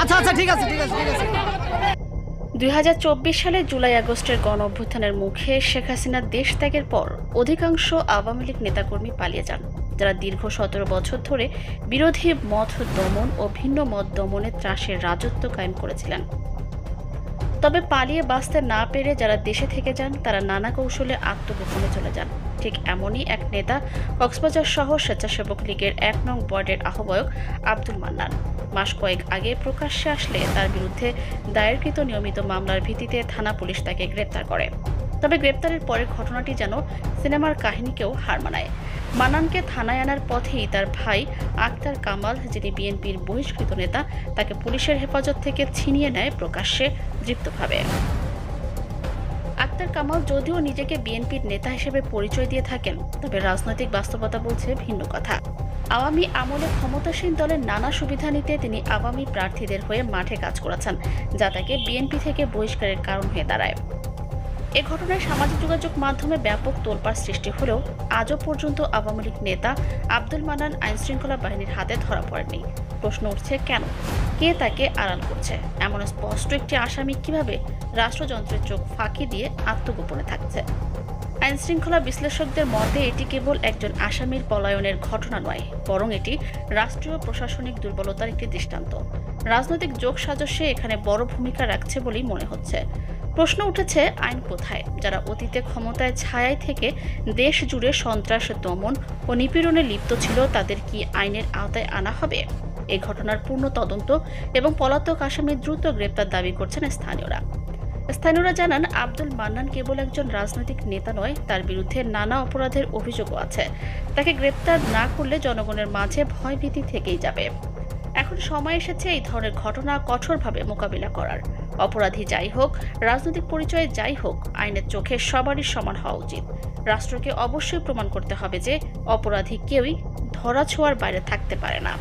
আচ্ছা আচ্ছা ঠিক আছে ঠিক আছে ঠিক আছে। 2024 সালে জুলাই আগস্টের গণ অভ্যুত্থানের মুখে শেখ হাসিনার দেশ ত্যাগের পর অধিকাংশ আওয়ামী লীগ নেতাকর্মী পালিয়ে যান, যারা দীর্ঘ 17 বছর ধরে বিরোধী মত দমন ও ভিন্ন মত দমনের ত্রাসের রাজত্ব কায়েম করেছিলেন। তবে পালিয়ে বাঁচতে না পেরে যারা দেশে থেকে যান তারা নানা কৌশলে আত্মগোপনে চলে যান। ঠিক এমনই এক নেতা কক্সবাজার শহর স্বেচ্ছাসেবক লীগের 1 নং ওয়ার্ডের আহ্বায়ক আব্দুল মান্নান। মাস কয়েক আগে প্রকাশ্যে আসলে তার বিরুদ্ধে দায়েরকৃত নিয়মিত মামলার ভিত্তিতে থানা পুলিশ তাকে গ্রেপ্তার করে। তবে গ্রেপ্তারের পরের ঘটনাটি যেন সিনেমার কাহিনীকেও হার মানায়। মান্নানকে থানায় আনার পথেই তার ভাই আক্তার কামাল, যিনি বিএনপির বহিষ্কৃত নেতা, তাকে পুলিশের হেফাজত থেকে ছিনিয়ে নেয় প্রকাশ্যে দৃপ্তভাবে। আক্তার কামাল যদিও নিজেকে বিএনপির নেতা হিসেবে পরিচয় দিয়ে থাকেন, তবে রাজনৈতিক বাস্তবতা বলছে ভিন্ন কথা। আওয়ামী আমলে ক্ষমতাসীন দলের নানা সুবিধা নিতে তিনি আওয়ামী প্রার্থীদের হয়ে মাঠে কাজ করেছেন, যা তাকে বিএনপি থেকে বহিষ্কারের কারণ হয়ে দাঁড়ায়। এ ঘটনায় সামাজিক যোগাযোগ মাধ্যমে ব্যাপক তোলপাড় সৃষ্টি হলেও আজও পর্যন্ত আওয়ামী লীগ নেতা আব্দুল মান্নান আইনশৃঙ্খলা বাহিনীর হাতে ধরা পড়েননি। প্রশ্ন উঠছে, কেন? কে তাকে আড়াল করছে? এমন স্পষ্ট একটি আসামি কিভাবে রাষ্ট্রযন্ত্রের চোখ ফাঁকি দিয়ে আত্মগোপনে থাকছে? আইনশৃঙ্খলা বিশ্লেষকদের মতে এটি কেবল একজন আসামির পলায়নের ঘটনা নয়, বরং এটি রাষ্ট্রীয় প্রশাসনিক দুর্বলতার একটি দৃষ্টান্ত। রাজনৈতিক যোগসাজশে এখানে বড় ভূমিকা রাখছে বলেই মনে হচ্ছে। প্রশ্ন উঠেছে, আইন কোথায়? যারা অতীতে ক্ষমতায় ছায়ায় থেকে দেশ জুড়ে সন্ত্রাস দমন ও নিপীড়নে লিপ্ত ছিল, তাদের কি আইনের আওতায় আনা হবে? এই ঘটনার পূর্ণ তদন্ত এবং পলাতক আসামি দ্রুত গ্রেপ্তার দাবি করছেন স্থানীয়রা। স্থানীয়রা জানান, আব্দুল মান্নান কেবল একজন রাজনৈতিক নেতা নয়, তার বিরুদ্ধে নানা অপরাধের অভিযোগও আছে। তাকে গ্রেপ্তার না করলে জনগণের মাঝে ভয়ভীতি থেকেই যাবে। এখন সময় এসেছে এই ধরনের ঘটনা কঠোরভাবে মোকাবিলা করার। অপরাধী যাই হোক, রাজনৈতিক পরিচয়ে যাই হোক, আইনের চোখে সবারই সমান হওয়া উচিত। রাষ্ট্রকে অবশ্যই প্রমাণ করতে হবে যে অপরাধী কেউই ধরাছোঁয়ার বাইরে থাকতে পারে না।